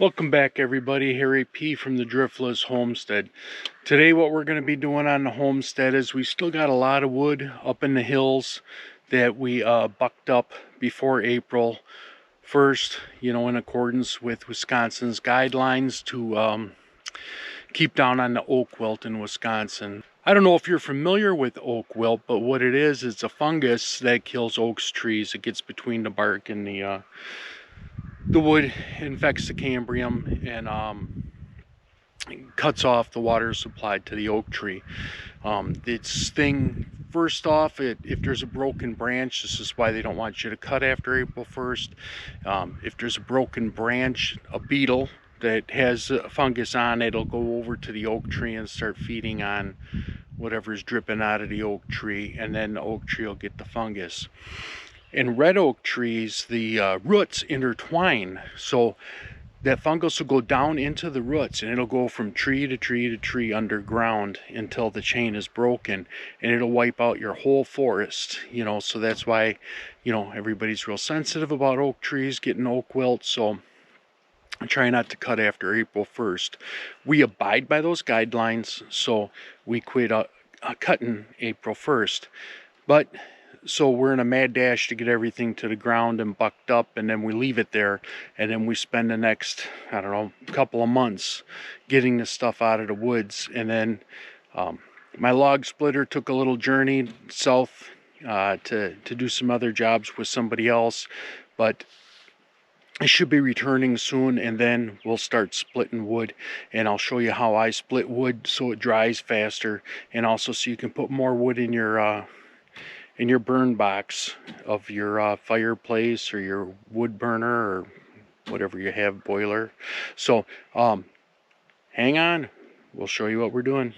Welcome back everybody, Harry P from the Driftless Homestead. Today what we're going to be doing on the homestead is we still got a lot of wood up in the hills that we bucked up before April 1st, in accordance with Wisconsin's guidelines to keep down on the oak wilt in Wisconsin. I don't know if you're familiar with oak wilt, but what it is, it's a fungus that kills oak trees. It gets between the bark and the wood, infects the cambium and cuts off the water supply to the oak tree. First off, if there's a broken branch, this is why they don't want you to cut after April 1st. If there's a broken branch, a beetle that has a fungus on it, it'll go over to the oak tree and start feeding on whatever's dripping out of the oak tree, and then the oak tree will get the fungus. In red oak trees, the roots intertwine, so that fungus will go down into the roots and it'll go from tree to tree to tree underground until the chain is broken, and it'll wipe out your whole forest. So that's why everybody's real sensitive about oak trees getting oak wilt. So try not to cut after April 1st. We abide by those guidelines, so we quit cutting April 1st. So we're in a mad dash to get everything to the ground and bucked up, and then we leave it there, and then we spend the next, I don't know, couple of months getting the stuff out of the woods. And then my log splitter took a little journey south to do some other jobs with somebody else, but I should be returning soon, and then we'll start splitting wood, and I'll show you how I split wood so it dries faster, and also so you can put more wood in your burn box of your fireplace or your wood burner or whatever you have, boiler. So hang on, we'll show you what we're doing.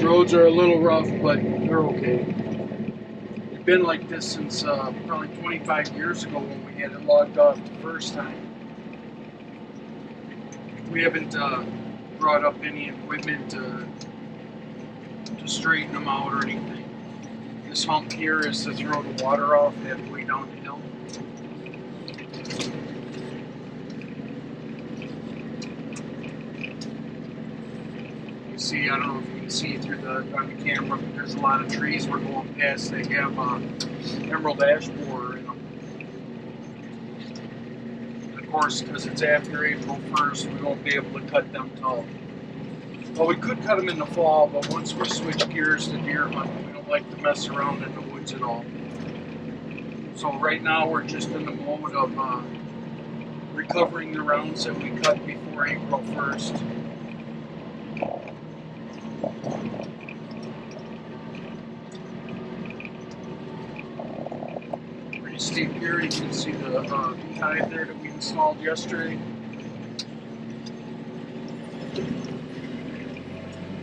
roads are a little rough, but they're okay. It's been like this since probably 25 years ago when we had it logged off the first time. We haven't brought up any equipment to straighten them out or anything. This hump here is to throw the water off halfway down the hill. You see, I don't know if you can see through on the camera, but there's a lot of trees we're going past. They have emerald ash borer in them. And of course, because it's after April 1st, we won't be able to cut them till. Well, we could cut them in the fall, but once we switch gears to deer hunting, we don't like to mess around in the woods at all. So right now we're just in the mode of recovering the rounds that we cut before April 1st. Pretty steep here. You can see the beehive there that we installed yesterday.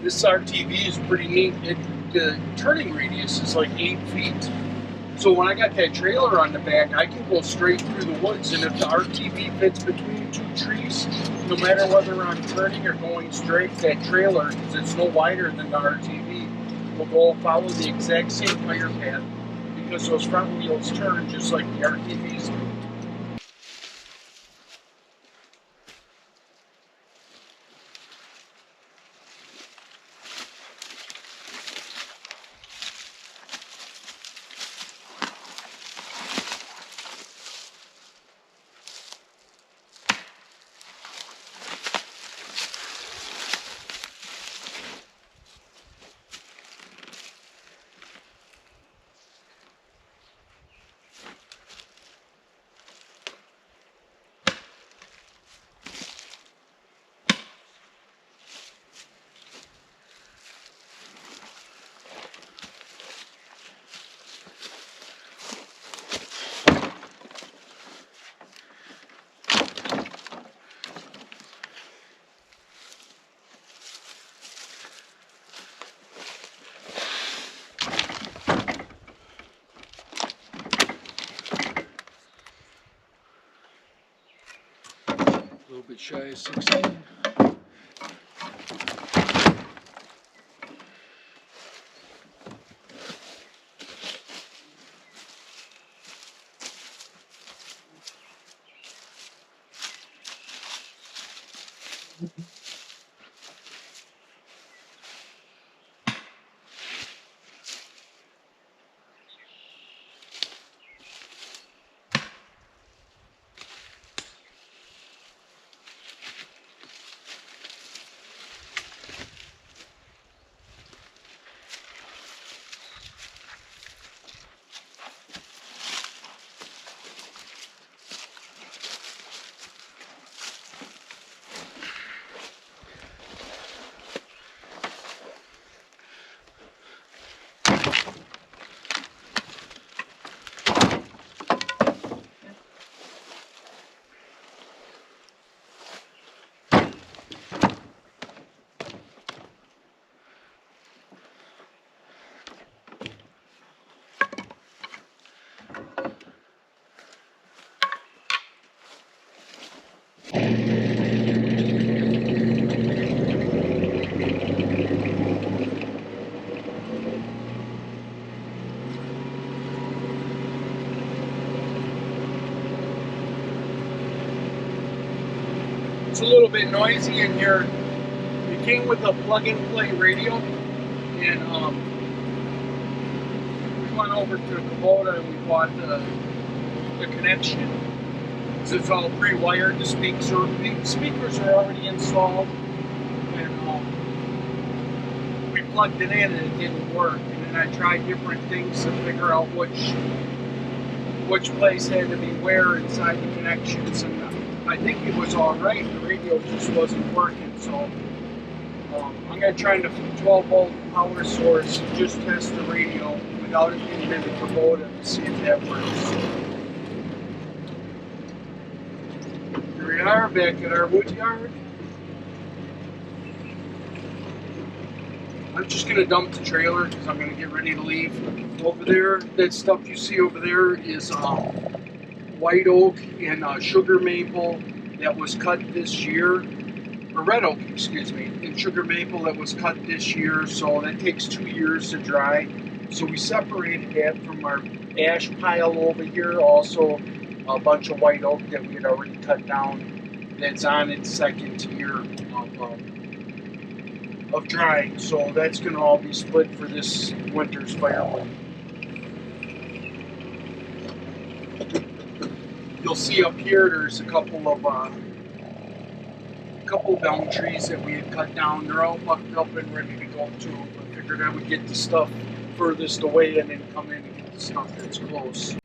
This RTV is pretty neat. The turning radius is like 8 feet. So when I got that trailer on the back, I can go straight through the woods. And if the RTV fits between two trees, no matter whether I'm turning or going straight, that trailer, because it's no wider than the RTV, will go follow the exact same tire path because those front wheels turn just like the RTVs do. A little bit shy of 16. It's a little bit noisy in here. It came with a plug-and-play radio, and we went over to Kubota and we bought the connection. So it's all pre-wired. The speakers are already installed, and we plugged it in and it didn't work. And then I tried different things to figure out which place had to be where inside the connections, and I think it was all right. The radio just wasn't working, so I'm going to try the 12-volt power source and just test the radio without it being in the Kubota to see if that works. Here we are back at our wood yard. I'm just gonna dump the trailer because I'm gonna get ready to leave. Over there, that stuff you see over there is white oak and sugar maple that was cut this year, or red oak, excuse me, and sugar maple that was cut this year. So that takes 2 years to dry. So we separated that from our ash pile over here. Also, a bunch of white oak that we had already cut down. That's on its second year of drying. So that's going to all be split for this winter's firewood. You'll see up here there's a couple of elm trees that we had cut down. They're all bucked up and ready to go too. I figured I would get the stuff furthest away and then come in and get the stuff that's close.